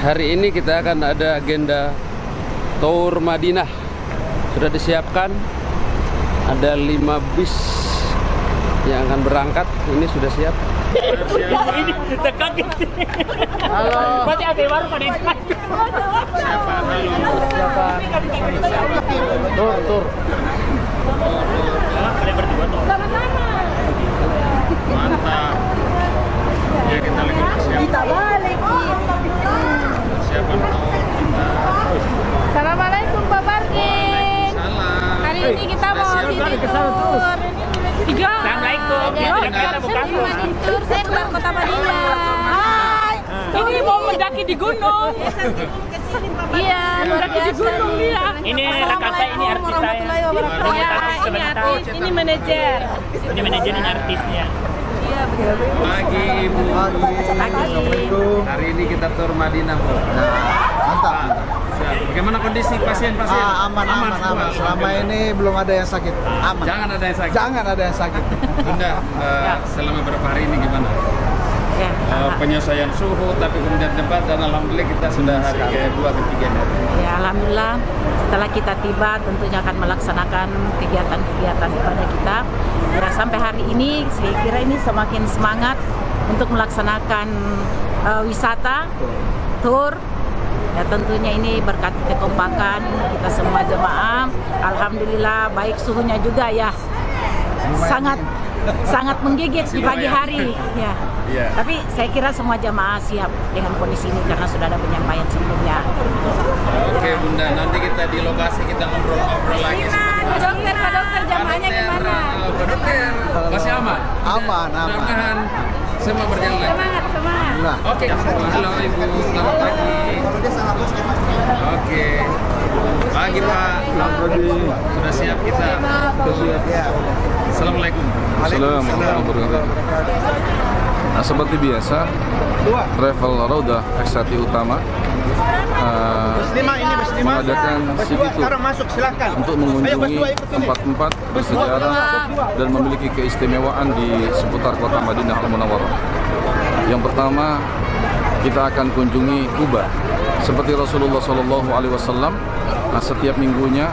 hari ini kita akan ada agenda Tour Madinah. Sudah disiapkan, ada 5 bis yang akan berangkat. Ini sudah siap. Ini kaget. Halo. Berarti ada baru pada itu. Siapa? Tur. Kalian berdua tuh. Mantap. Ya kita lagi siap. Kita balik. Siapa Assalamualaikum Pak Parkin. Salam. Hari ini kita mau city tour. Tiga. Assalamualaikum. Tour saya keluar kota Madinah. Hai. Ini mau mendaki di gunung. Iya, Mendaki di gunung dia. Ini rekan saya, ini artis saya. Ini artis, ini manajer. Ini manajer, ini artisnya. Iya, betul. Pagi Ibu. Assalamualaikum. Hari ini kita Tour Madinah, Bu. Mantap. Bagaimana kondisi pasien-pasien? Aman. Selama ini belum ada yang sakit. Aman. Jangan ada yang sakit. Jangan ada yang sakit. Bunda, selama berapa hari ini gimana? Ya. Penyesuaian suhu, tapi kemudian tempat, dan alhamdulillah kita sudah hari kedua ketiga nih. Ya, alhamdulillah setelah kita tiba tentunya akan melaksanakan kegiatan-kegiatan ibadah kita. Ya, sampai hari ini saya kira ini semakin semangat untuk melaksanakan wisata, tour. Ya, tentunya ini berkat kekompakan kita semua jemaah. Alhamdulillah baik suhunya juga ya. Sangat menggigit di pagi hari ya. Iya. Tapi saya kira semua jamaah siap dengan kondisi ini karena sudah ada penyampaian sebelumnya. Oke Bunda, nanti kita di lokasi kita ngobrol-ngobrol lagi. Pak dokter, jamaahnya gimana? Pak dokter, masih aman? Aman. Mudah-mudahan semua berjalan. Semangat. Nah, Oke, halo Ibu, selamat pagi. Oke, pagi Pak. Sudah siap kita. Assalamualaikum. Assalamualaikum warahmatullahi wabarakatuh. Nah, seperti biasa, Travel Raudah Eksati Utama mengadakan city tour untuk mengunjungi tempat-tempat bersejarah dan memiliki keistimewaan di seputar kota Madinah Al-Munawwarah. Yang pertama, kita akan kunjungi Kuba. Seperti Rasulullah SAW, setiap minggunya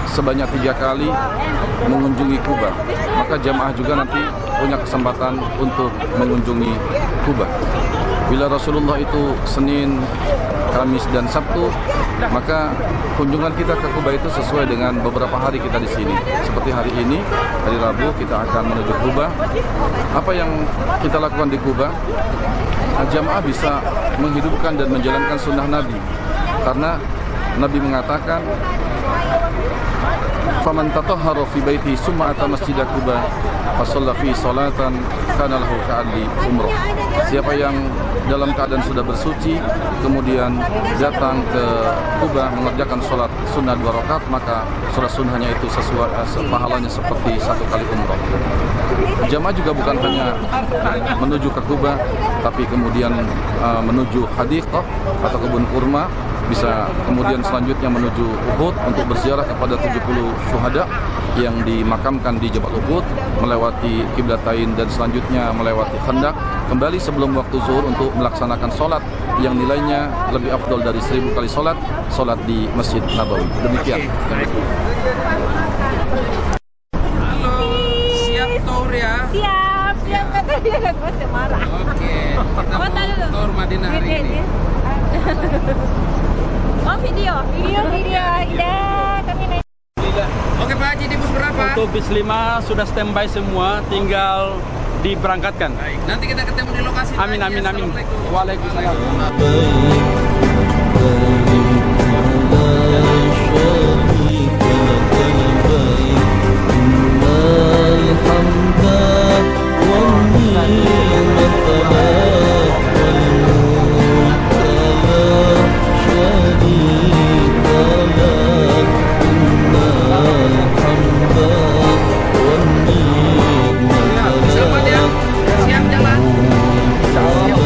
sebanyak 3 kali mengunjungi Kuba. Maka jamaah juga nanti punya kesempatan untuk mengunjungi Kuba. Bila Rasulullah itu Senin, Kamis, dan Sabtu, maka kunjungan kita ke Kuba itu sesuai dengan beberapa hari kita di sini. Seperti hari ini, hari Rabu, kita akan menuju Kuba. Apa yang kita lakukan di Kuba? Jamaah bisa menghidupkan dan menjalankan sunnah Nabi. Karena Nabi mengatakan, "Faman tatahhara fi baiti summa ata masjid Quba fa shalla fi salatan kana lahu ka'adli umrah." Siapa yang dalam keadaan sudah bersuci kemudian datang ke Quba mengerjakan salat sunnah 2 rakaat, maka salat sunnahnya itu sesuai pahalanya seperti 1 kali umrah. Jamaah juga bukan hanya menuju ke Quba, tapi kemudian menuju Hadiqah atau kebun kurma. Bisa kemudian selanjutnya menuju Uhud untuk berziarah kepada 70 syuhada yang dimakamkan di Jabal Uhud, melewati Qiblatain dan selanjutnya melewati Khandaq, kembali sebelum waktu zuhur untuk melaksanakan sholat yang nilainya lebih afdol dari 1000 kali sholat di Masjid Nabawi. Demikian. Halo, siap tour ya? Siap. Kata dia masih marah. Oke, kita mau Tour Madinah hari ini. Oh, video. Iya, kami naik. Oke Pak Haji, di bus berapa? Untuk bis 5 sudah standby semua, tinggal diberangkatkan. Baik, nanti kita ketemu di lokasi. Amin. Assalamualaikum. Waalaikumsalam. Selamat ya, siap jalan. Siap.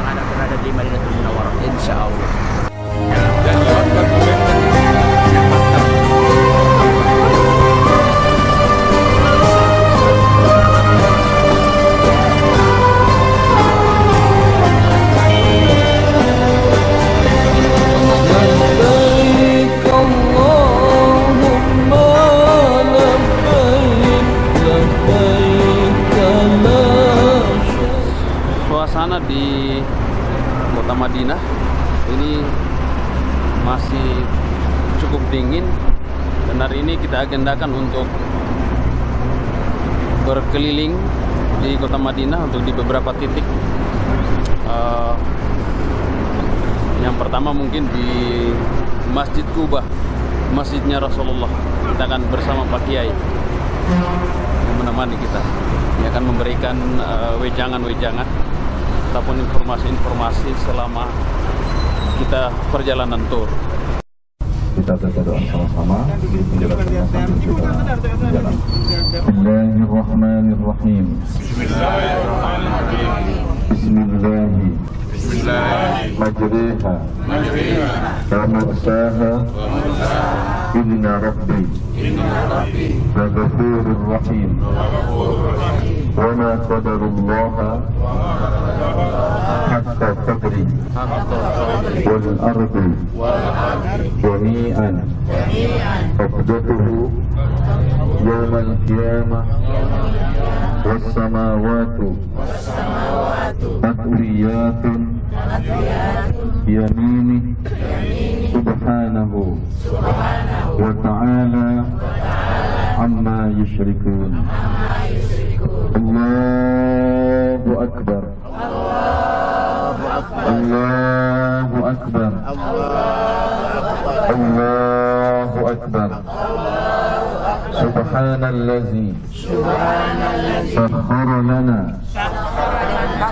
yang ada berada di Madinatul Munawwarah, insya Allah. Dan lewatkan momentum menyempatkan suasana di kota Madinah ini masih cukup dingin, dan hari ini kita agendakan untuk berkeliling di kota Madinah untuk di beberapa titik. Yang pertama mungkin di Masjid Quba, masjidnya Rasulullah. Kita akan bersama Pak Kiai yang menemani kita. Dia akan memberikan wejangan-wejangan ataupun informasi-informasi selama kita perjalanan tur. Kita baca doa sama-sama menjelaskan sambil kita berjalan. Bismillahirrahmanirrahim. Bismillahirrahmanirrahim. Majriha wa mursaha inna rabbi wa ghafurur rahim. Wa ma qadarullaha haqqa qadri wal ardu jami'an qabdatuhu yawmal qiyamah was samawati matwiyatun yamini subhanahu wa ta'ala amma yushrikun. Allahu akbar. Allahu akbar. Allahu akbar. Subhanallazi sakhkhara lana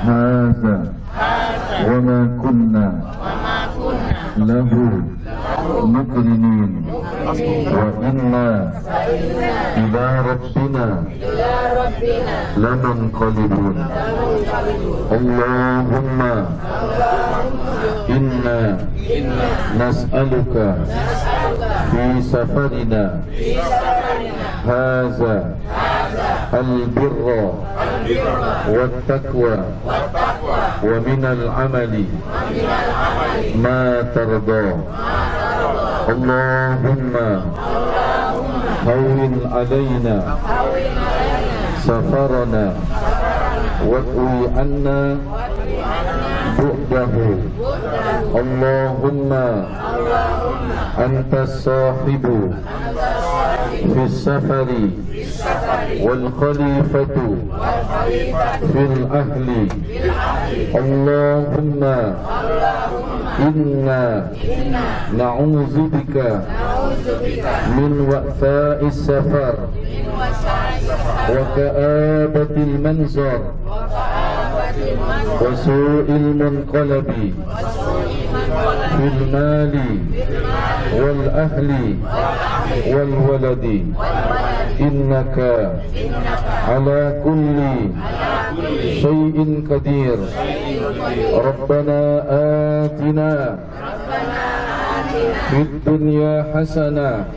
hadza wa ma kunna lahu muqrinin wa inna ila rabbina lamunqalibun. Allahumma inna nas'aluka fi safarina hadza al-birra wat-taqwa wa min al-amali ma tarda. Allahumma hawwin alaina safarana wa anna bu'dahu. Allahumma anta sahibu fi safari wal khalifatu fil ahli. Allahumma inna na'udzubika min wa'tha'is safar wa ka'abatil manzar wa su'il munqalabi fil mali wal ahli wal waladi. Innaka ala kulli syai'in qadir. Rabbana atina fid dunya hasanah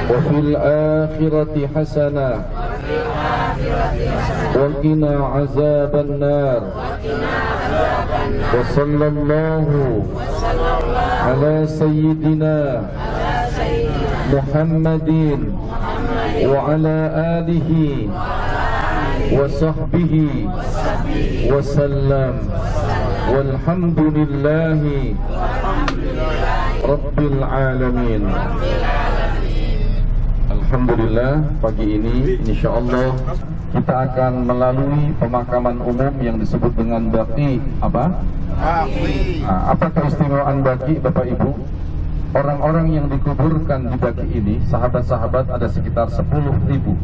wa fil akhirati hasanah wa qina azaban nar. Wa sallallahu ala sayyidina Muhammadin wa ala alihi wa sahbihi wa sallam. Walhamdulillahi Rabbil alamin. Alhamdulillah, pagi ini insyaallah kita akan melalui pemakaman umum yang disebut dengan Baqi. Apa? Apa keistimewaan Baqi, Bapak Ibu? Orang-orang yang dikuburkan di Baqi ini, sahabat-sahabat, ada sekitar 10.000.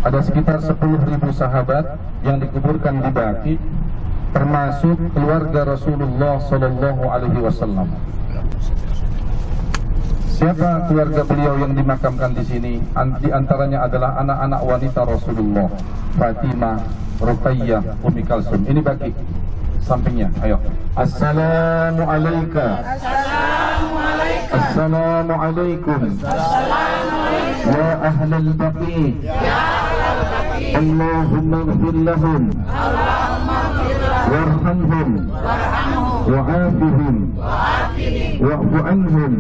Ada sekitar 10.000 sahabat yang dikuburkan di Baqi, termasuk keluarga Rasulullah Sallallahu Alaihi Wasallam. Siapa keluarga beliau yang dimakamkan di sini? Di antaranya adalah anak-anak wanita Rasulullah, Fatimah, Ruqayyah, Ummi Kalsum. Ini Baqi. sampingnya. Ayo. Assalamualaikum. Assalamualaikum. Ya ahlal baqi. Allahumma ighfir lahum. Warhamhum. Wa'afihim. Wa'fu anhum.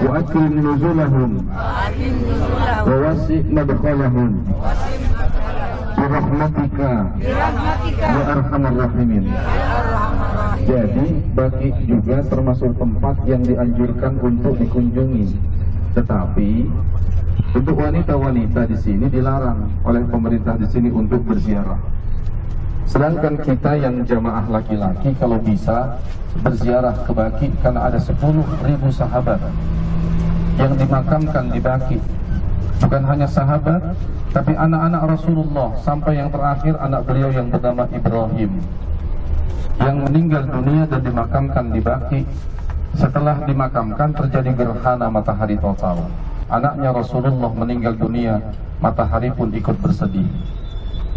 Wa'akrim nuzulahum. Wa wasi' madkhalahum. Birahmatika ya arhamar rahimin. Jadi baki juga termasuk tempat yang dianjurkan untuk dikunjungi. Tetapi untuk wanita-wanita di sini dilarang oleh pemerintah di sini untuk berziarah. Sedangkan kita yang jamaah laki-laki kalau bisa berziarah ke Baki, karena ada 10.000 sahabat yang dimakamkan di Baki. Bukan hanya sahabat, tapi anak-anak Rasulullah, sampai yang terakhir anak beliau yang bernama Ibrahim, yang meninggal dunia dan dimakamkan di Baki. Setelah dimakamkan terjadi gerhana matahari total. Anaknya Rasulullah meninggal dunia, matahari pun ikut bersedih.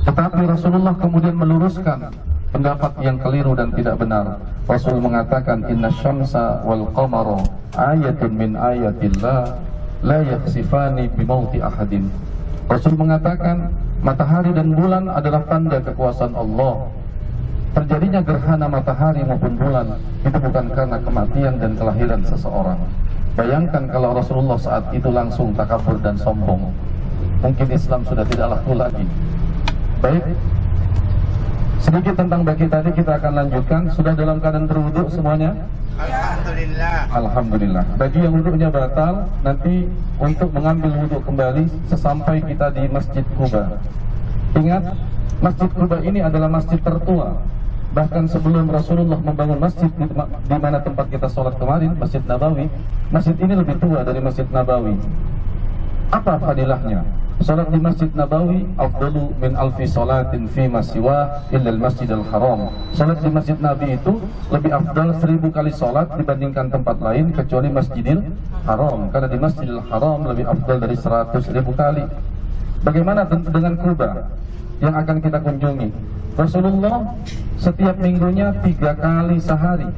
Tetapi Rasulullah kemudian meluruskan pendapat yang keliru dan tidak benar. Rasul mengatakan, inna syamsa wal qamara ayatun min ayatillah la yakhsifani bimauti ahadin. Rasul mengatakan matahari dan bulan adalah tanda kekuasaan Allah. Terjadinya gerhana matahari maupun bulan itu bukan karena kematian dan kelahiran seseorang. Bayangkan kalau Rasulullah saat itu langsung takabur dan sombong, mungkin Islam sudah tidak laku lagi. Baik, sedikit tentang Baki tadi kita akan lanjutkan. Sudah dalam keadaan berwudu semuanya? Alhamdulillah. Alhamdulillah. Bagi yang wudhunya batal, nanti untuk mengambil wudhu kembali sesampai kita di Masjid Quba. Ingat, Masjid Quba ini adalah masjid tertua. Bahkan sebelum Rasulullah membangun masjid di mana tempat kita sholat kemarin, Masjid Nabawi, masjid ini lebih tua dari Masjid Nabawi. Apa fadilahnya? Salat di Masjid Nabawi afdalu min alfi salatin fi masiwa illal Masjidil Haram. Salat di Masjid Nabi itu lebih afdal 1000 kali salat dibandingkan tempat lain kecuali Masjidil Haram. Karena di Masjidil Haram lebih afdal dari 100.000 kali. Bagaimana dengan Quba yang akan kita kunjungi? Rasulullah setiap minggunya 3 kali sehari.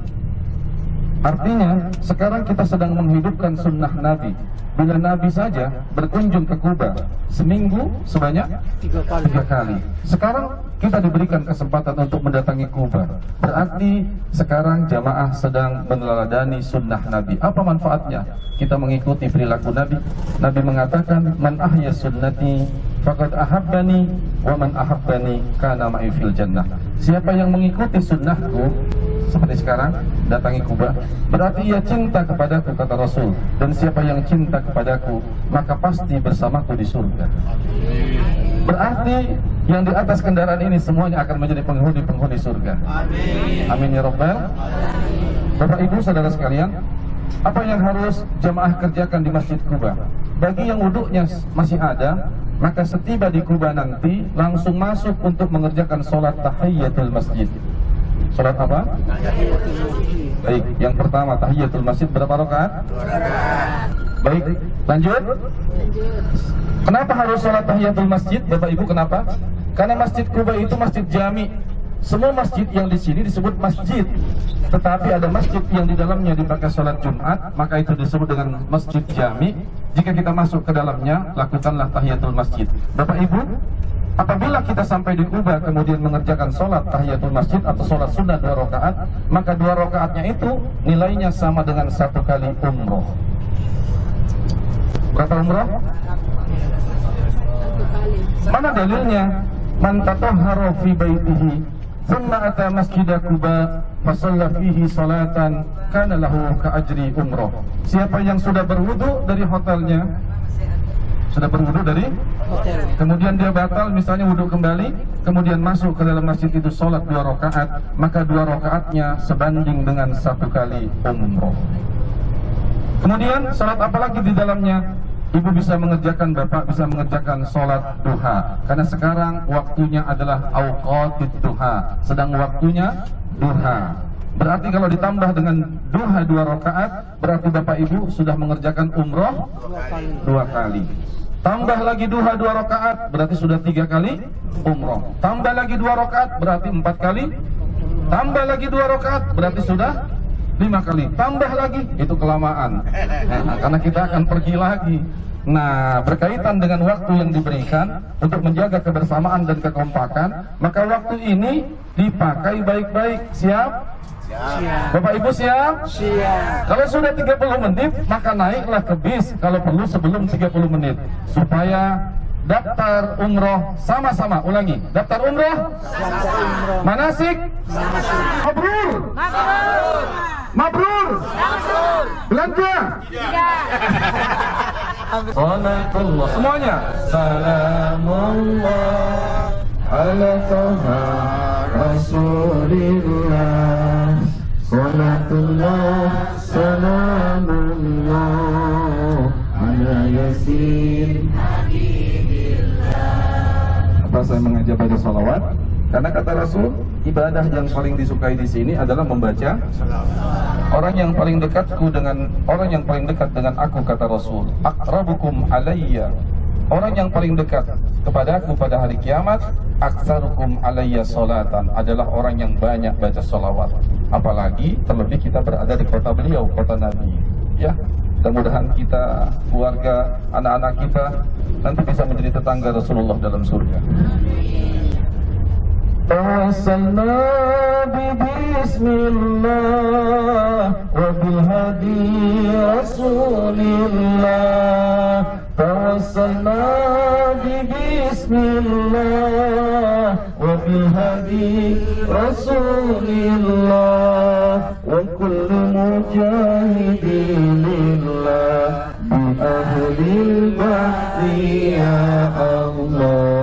Artinya sekarang kita sedang menghidupkan sunnah Nabi. Bila Nabi saja berkunjung ke Quba seminggu sebanyak 3 kali. Sekarang kita diberikan kesempatan untuk mendatangi Quba. Berarti sekarang jamaah sedang meneladani sunnah Nabi. Apa manfaatnya? Kita mengikuti perilaku Nabi. Nabi mengatakan, man ahya sunnati faqad ahabbani wa man ahabbani kana ma'i fil jannah. Siapa yang mengikuti sunnahku seperti sekarang datangi Quba, berarti ia cinta kepadaku, kata Rasul. Dan siapa yang cinta kepadaku, maka pasti bersamaku di surga. Berarti yang di atas kendaraan ini semuanya akan menjadi penghuni surga. Amin ya Rabbal. Bapak Ibu saudara sekalian, apa yang harus jamaah kerjakan di Masjid Quba? Bagi yang wuduknya masih ada, maka setiba di Quba nanti langsung masuk untuk mengerjakan sholat tahiyatul masjid. Sholat apa? Baik, yang pertama tahiyatul masjid berapa rakaat? 2 rakaat. Baik, lanjut. Kenapa harus sholat tahiyatul masjid, Bapak Ibu? Kenapa? Karena Masjid Quba itu masjid jami. Semua masjid yang di sini disebut masjid. Tetapi ada masjid yang di dalamnya dipakai sholat Jumat, maka itu disebut dengan masjid jami. Jika kita masuk ke dalamnya, lakukanlah tahiyatul masjid. Bapak Ibu, apabila kita sampai di Quba kemudian mengerjakan sholat tahiyatul masjid atau sholat sunnah 2 rakaat, maka 2 rakaatnya itu nilainya sama dengan 1 kali umroh. Berapa umroh? 1 kali. Mana dalilnya? Man tatahhara fi baitihi thumma ata masjid Quba fa shalla fihi salatan kana lahu ka ajri umroh. Siapa yang sudah berwudu dari hotelnya, sudah berwudu dari hotel, kemudian dia batal misalnya wudu kembali, kemudian masuk ke dalam masjid itu sholat 2 rakaat, maka 2 rakaatnya sebanding dengan 1 kali umroh. Kemudian sholat apa lagi di dalamnya? Ibu bisa mengerjakan, bapak bisa mengerjakan sholat duha. Karena sekarang waktunya adalah awqatid duha, sedang waktunya duha. Berarti kalau ditambah dengan duha 2 rakaat, berarti bapak ibu sudah mengerjakan umroh 2 kali. Tambah lagi duha 2 rakaat, berarti sudah 3 kali umroh. Tambah lagi 2 rakaat, berarti 4 kali Tambah lagi 2 rakaat, berarti sudah 5 kali. Tambah lagi, itu kelamaan. Nah, karena kita akan pergi lagi. Nah, berkaitan dengan waktu yang diberikan untuk menjaga kebersamaan dan kekompakan, maka waktu ini dipakai baik-baik. Siap? Siap. Bapak Ibu siap? Siap. Kalau sudah 30 menit, maka naiklah ke bis kalau perlu sebelum 30 menit. Supaya daftar umroh sama-sama. Ulangi, daftar umroh, manasik, mabrur, mabrur, belanja, salatullah, semuanya. Salamullah ala taha rasulillah, salatullah salamullah ala yasin. Apa saya mengajak baca salawat? Karena kata Rasul, ibadah yang paling disukai di sini adalah membaca orang yang paling dekatku dengan orang yang paling dekat dengan aku, kata Rasul, aqrabukum alayya, orang yang paling dekat kepada aku pada hari kiamat, aktsarukum alayya salatan, adalah orang yang banyak baca salawat. Apalagi terlebih kita berada di kota beliau, kota Nabi. Ya, mudah-mudahan kita, keluarga, anak-anak kita nanti bisa menjadi tetangga Rasulullah dalam surga. Tawassalna bismillah wa bil hadi rasulillah, tawassalna bismillah wa bil hadi rasulillah wa kulli mujahidin lillah bi ahlil bahri ya Allah.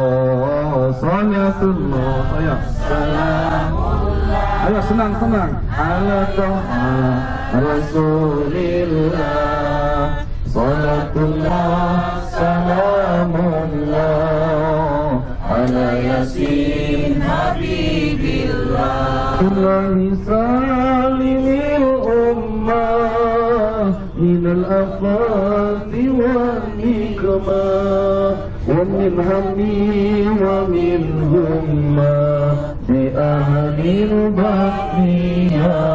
Salatullah, ayo, salamullah, ayo senang-senang, ala taha rasulillah, salatullah salamullah ala yasin habibillah, ilahi salimil ummah minal afati wal nikmah ومن همي ومن همة بأهل البحر يا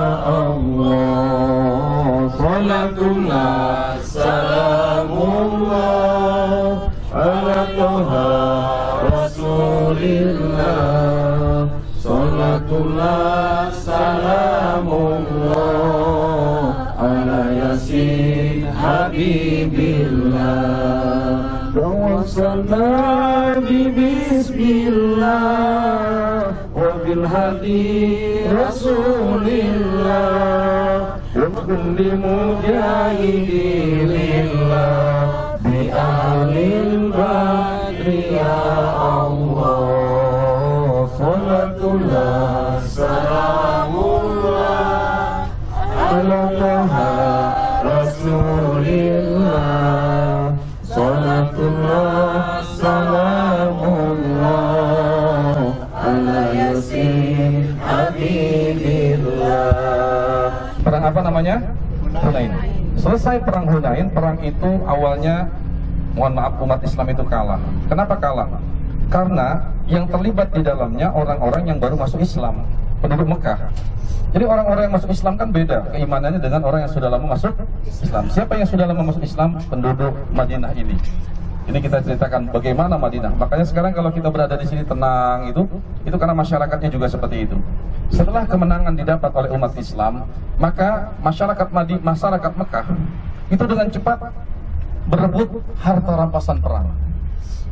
الله. صلاة الله سلام الله على طه رسول الله, صلاة الله سلام الله على ياسين حبيب الله. Tawassalna bismillah wa bil hadi rasulillah wa kulli mujahidin lillah bi ahlil badri ya Allah. Salatullah salamullah ala taha rasulillah, salatullah salamullah ala yasin habibillah. Perang apa namanya? Hunain. Selesai perang Hunain, perang itu awalnya, mohon maaf, umat Islam itu kalah. Kenapa kalah? Karena yang terlibat di dalamnya orang-orang yang baru masuk Islam, penduduk Mekah. Jadi orang-orang yang masuk Islam kan beda keimanannya dengan orang yang sudah lama masuk Islam. Siapa yang sudah lama masuk Islam? Penduduk Madinah ini. Ini kita ceritakan bagaimana Madinah. Makanya sekarang kalau kita berada di sini tenang itu karena masyarakatnya juga seperti itu. Setelah kemenangan didapat oleh umat Islam, maka masyarakat Mekah itu dengan cepat berebut harta rampasan perang.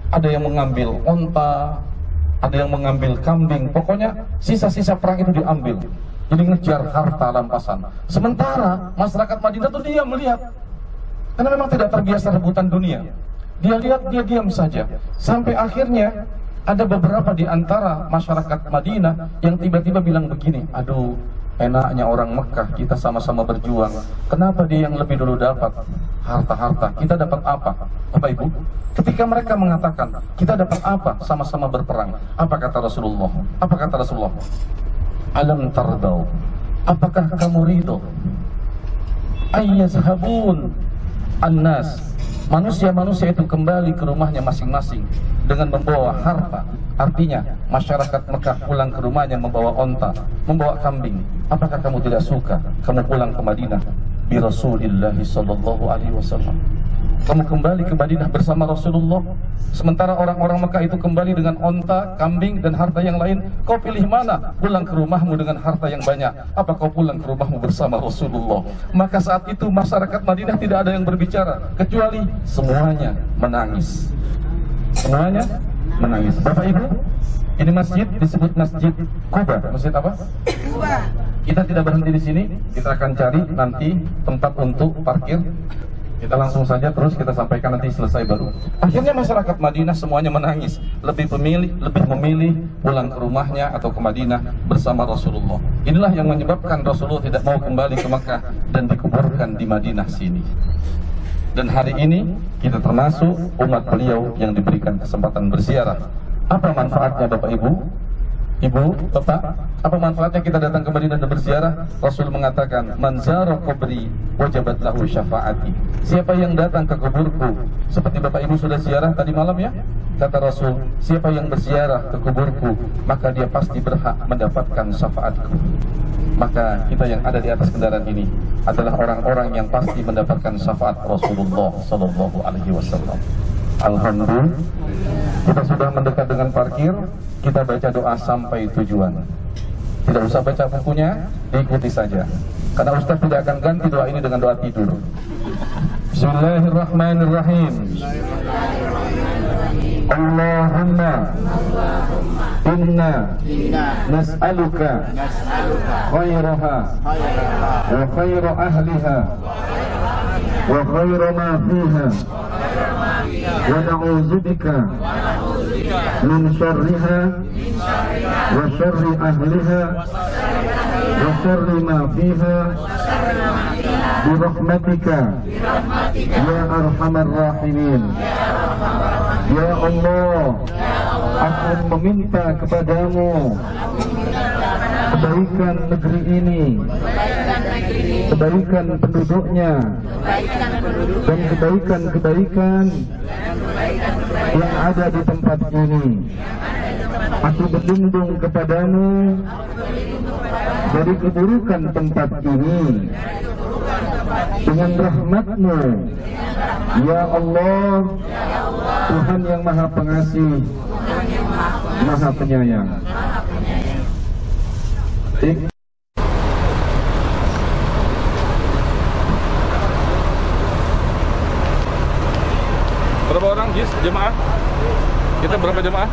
Ada yang mengambil onta, ada yang mengambil kambing, pokoknya sisa-sisa perang itu diambil. Jadi ngejar harta rampasan. Sementara masyarakat Madinah itu dia melihat, karena memang tidak terbiasa rebutan dunia. Dia lihat, dia diam saja. Sampai akhirnya ada beberapa di antara masyarakat Madinah yang tiba-tiba bilang begini, aduh, enaknya orang Mekah, kita sama-sama berjuang. Kenapa dia yang lebih dulu dapat harta-harta? Kita dapat apa? Bapak Ibu, ketika mereka mengatakan kita dapat apa sama-sama berperang, apa kata Rasulullah? Apa kata Rasulullah? Alam tardau, apakah kamu ridho ayyazhabun annas, manusia-manusia itu kembali ke rumahnya masing-masing dengan membawa harta, Artinya masyarakat Mekah pulang ke rumahnya membawa onta, membawa kambing. Apakah kamu tidak suka kamu pulang ke Madinah bi Rasulillah sallallahu alaihi wasallam? Kamu kembali ke Madinah bersama Rasulullah, sementara orang-orang Mekah itu kembali dengan onta, kambing, dan harta yang lain. Kau pilih mana? Pulang ke rumahmu dengan harta yang banyak, apa kau pulang ke rumahmu bersama Rasulullah? Maka saat itu masyarakat Madinah tidak ada yang berbicara, kecuali semuanya menangis. Semuanya menangis. Bapak Ibu, ini masjid disebut Masjid Quba. Masjid apa? Quba. Kita tidak berhenti di sini, kita akan cari nanti tempat untuk parkir. Kita langsung saja terus kita sampaikan nanti selesai baru. Akhirnya masyarakat Madinah semuanya menangis, lebih memilih pulang ke rumahnya atau ke Madinah bersama Rasulullah. Inilah yang menyebabkan Rasulullah tidak mau kembali ke Makkah dan dikuburkan di Madinah sini. Dan hari ini kita termasuk umat beliau yang diberikan kesempatan berziarah. Apa manfaatnya Bapak Ibu? Ibu, Bapak, apa manfaatnya kita datang ke Madinah dan berziarah? Rasul mengatakan, "Man zara qabri wajabat lahu syafaati." Siapa yang datang ke kuburku, seperti Bapak Ibu sudah ziarah tadi malam ya? Kata Rasul, siapa yang berziarah ke kuburku, maka dia pasti berhak mendapatkan syafaatku. Maka kita yang ada di atas kendaraan ini adalah orang-orang yang pasti mendapatkan syafaat Rasulullah sallallahu alaihi wasallam. Alhamdulillah, kita sudah mendekat dengan parkir. Kita baca doa sampai tujuan. Tidak usah baca bukunya, diikuti saja. Karena Ustaz tidak akan ganti doa ini dengan doa tidur. Bismillahirrahmanirrahim. Allahumma inna nas'aluka khairaha wa khaira ahliha wa khaira ma fiha wa na'udzubika min syarriha wa syarri ahliha wa syarri ma fiha bi rahmatika ya arhamar rahimin. Ya Allah, aku meminta kepadamu kebaikan negeri ini, kebaikan penduduknya, dan kebaikan-kebaikan yang ada di tempat ini. Aku berlindung kepadamu dari keburukan tempat ini dengan rahmat-Mu, ya Allah, Tuhan yang Maha Pengasih, Maha Penyayang. Berapa orang Jis jemaah? Kita berapa jemaah?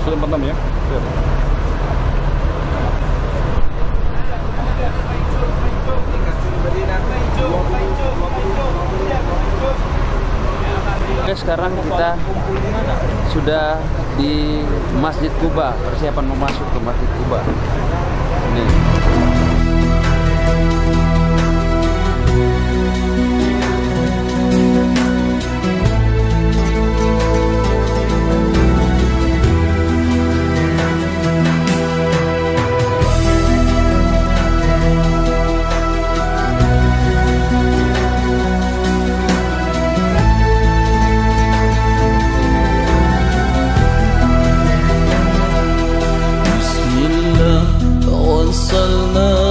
Sudah 46 ya. Oke, sekarang kita sudah di Masjid Quba, persiapan mau masuk ke Masjid Quba. Ini. توسلنا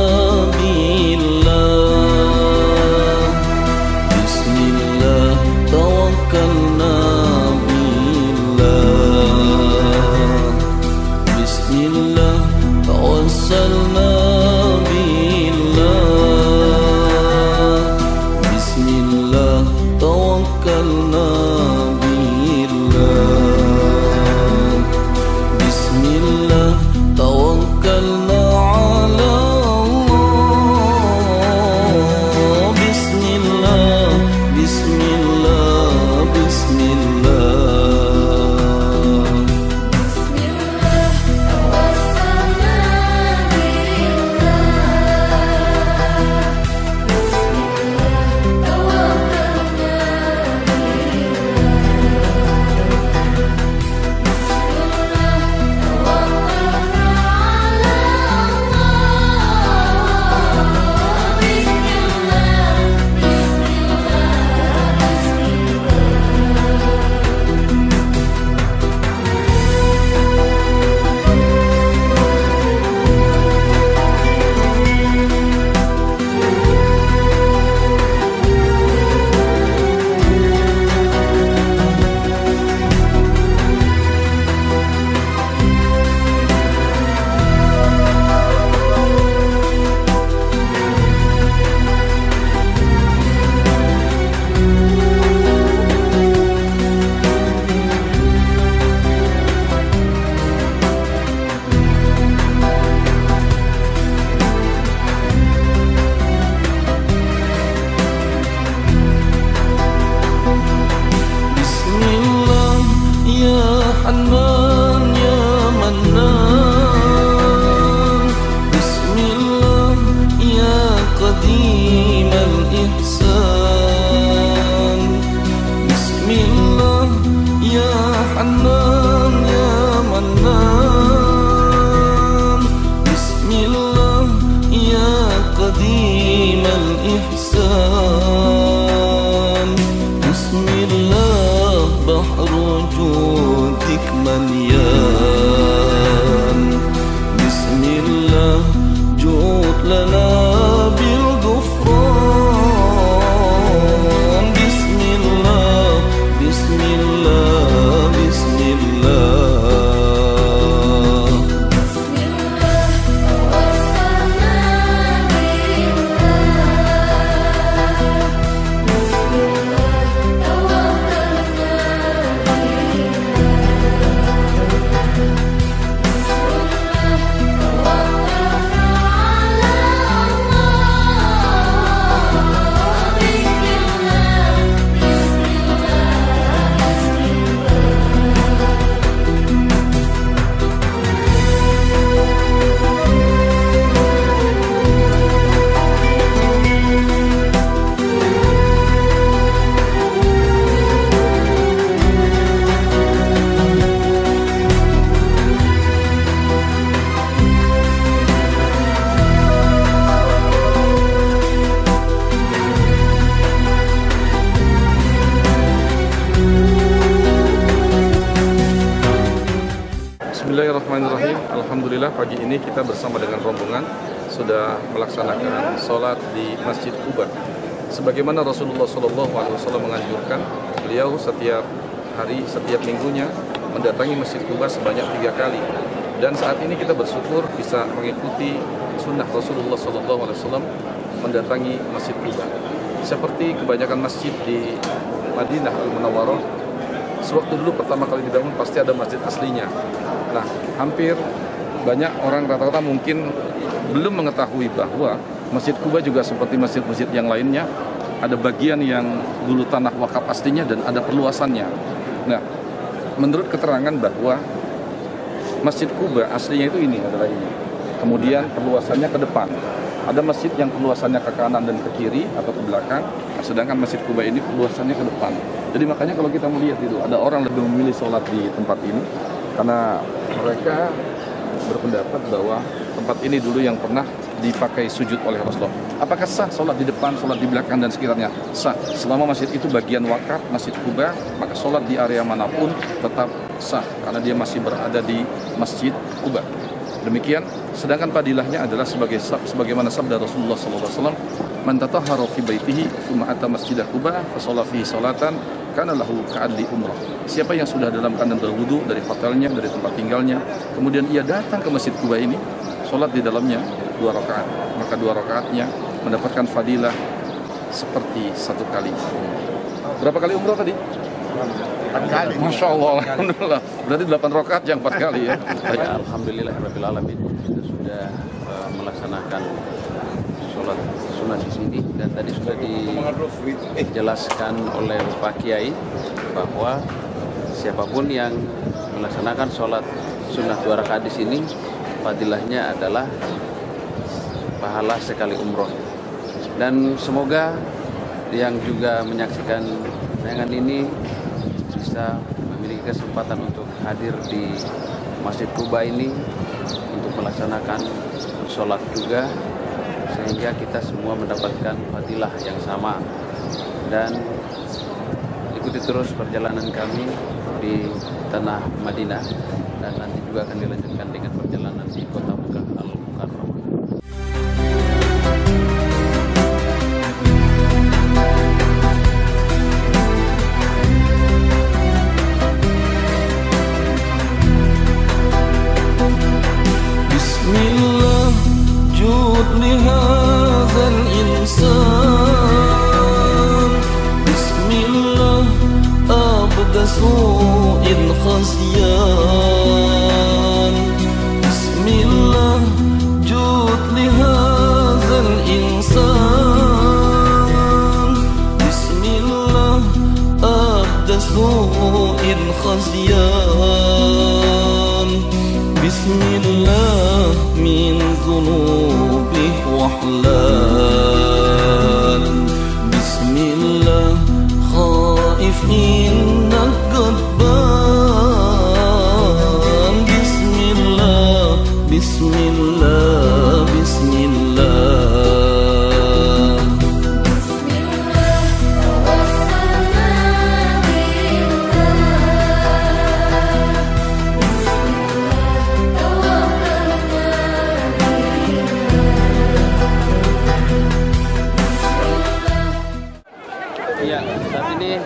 الإحسان بسم الله يا حنان يا منان بسم الله يا قديم الإحسان بسم الله بحر جودك مليان بسم الله جود لنا بالغفران بسم الله بسم الله بسم الله Bismillahirrahmanirrahim. Alhamdulillah pagi ini kita bersama dengan rombongan sudah melaksanakan sholat di Masjid Quba. Sebagaimana Rasulullah SAW menganjurkan, beliau setiap hari, setiap minggunya mendatangi Masjid Quba sebanyak 3 kali. Dan saat ini kita bersyukur bisa mengikuti sunnah Rasulullah SAW mendatangi Masjid Quba. Seperti kebanyakan masjid di Madinah Al-Munawwarah, sewaktu dulu pertama kali dibangun pasti ada masjid aslinya. Nah, hampir banyak orang rata-rata mungkin belum mengetahui bahwa Masjid Quba juga seperti masjid-masjid yang lainnya ada bagian yang dulu tanah wakaf aslinya dan ada perluasannya. Nah, menurut keterangan bahwa Masjid Quba aslinya itu ini adalah ini. Kemudian perluasannya ke depan. Ada masjid yang perluasannya ke kanan dan ke kiri atau ke belakang, sedangkan Masjid Quba ini perluasannya ke depan. Jadi makanya kalau kita melihat itu ada orang lebih memilih sholat di tempat ini karena mereka berpendapat bahwa tempat ini dulu yang pernah dipakai sujud oleh Rasulullah. Apakah sah sholat di depan, sholat di belakang dan sekitarnya? Sah. Selama masjid itu bagian wakaf Masjid Quba, maka sholat di area manapun tetap sah karena dia masih berada di Masjid Quba. Demikian. Sedangkan fadilahnya adalah sebagaimana sabda Rasulullah SAW, "Man tatahhara fi baitihi tsumma ata masjidah Quba fa shalla fihi salatan kana lahu ka'adli umrah." Siapa yang sudah dalam keadaan berwudu dari hotelnya, dari tempat tinggalnya, kemudian ia datang ke Masjid Quba ini, sholat di dalamnya 2 rakaat, maka 2 rakaatnya mendapatkan fadilah seperti 1 kali. Berapa kali umrah tadi? 4 kali. Masya Allah, alhamdulillah. Berarti 8 rakaat yang 4 kali ya. Ya, alhamdulillahirabbil alamin. Kita sudah melaksanakan sholat sunnah di sini dan tadi sudah dijelaskan oleh Pak Kiai bahwa siapapun yang melaksanakan sholat sunnah 2 rakaat di sini, fadilahnya adalah pahala sekali umroh. Dan semoga yang juga menyaksikan tayangan ini bisa memiliki kesempatan untuk hadir di Masjid Quba ini untuk melaksanakan sholat juga, sehingga kita semua mendapatkan fadilah yang sama. Dan ikuti terus perjalanan kami di tanah Madinah dan nanti juga akan dilanjutkan dengan perjalanan di kota Mekah Al-Mukarramah. Bismillah jud lihadzal insan Bismillah abda su'il khazyan Bismillah jud lihadzal insan Bismillah abda su'il khazyan Bismillah min dhunubih wahlan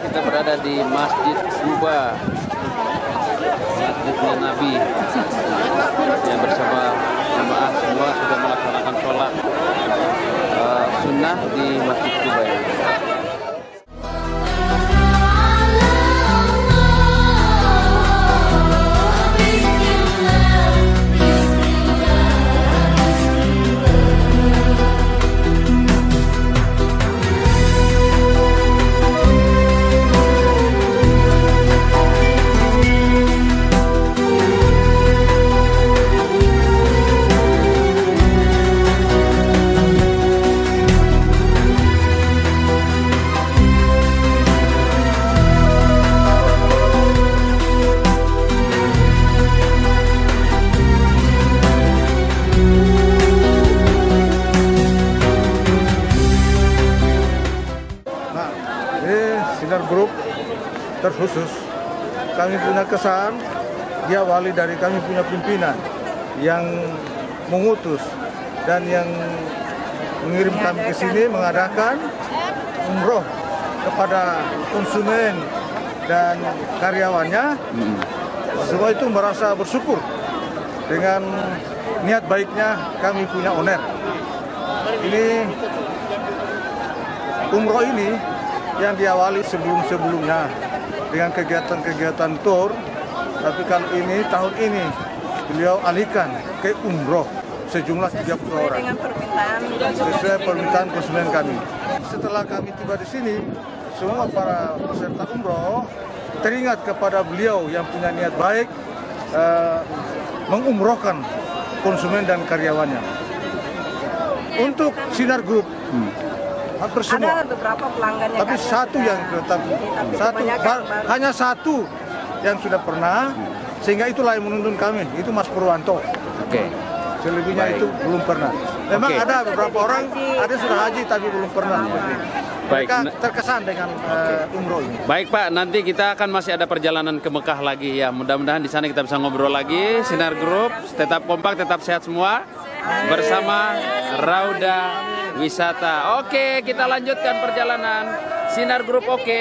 kita berada di Masjid Quba, Masjidnya Nabi, yang bersama jemaah semua sudah melaksanakan sholat sunnah di Masjid Quba ini. Sinar Group terkhusus kami punya kesan diawali dari kami punya pimpinan yang mengutus dan yang mengirim kami ke sini mengadakan umroh kepada konsumen dan karyawannya. Semua itu merasa bersyukur dengan niat baiknya kami punya owner. Ini umroh ini yang diawali sebelum-sebelumnya dengan kegiatan-kegiatan tour, tapi kali ini, tahun ini, beliau alihkan ke umroh sejumlah 30 orang sesuai permintaan konsumen kami. Setelah kami tiba di sini, semua para peserta umroh teringat kepada beliau yang punya niat baik mengumrohkan konsumen dan karyawannya. Untuk Sinar Group, hampir semua. Ada beberapa pelanggan yang tapi satu yang tetap, hanya satu yang sudah pernah, sehingga itulah yang menuntun kami, itu Mas Purwanto. Oke. Selebihnya itu belum pernah. Memang ada beberapa orang, ada sudah haji tapi belum pernah. Baik. Mereka terkesan dengan umroh ini. Baik Pak, nanti kita akan masih ada perjalanan ke Mekah lagi ya. Mudah-mudahan di sana kita bisa ngobrol lagi. Sinar Group, tetap kompak, tetap sehat semua. Bersama Rauda Wisata. Oke, kita lanjutkan perjalanan. Sinar Group oke.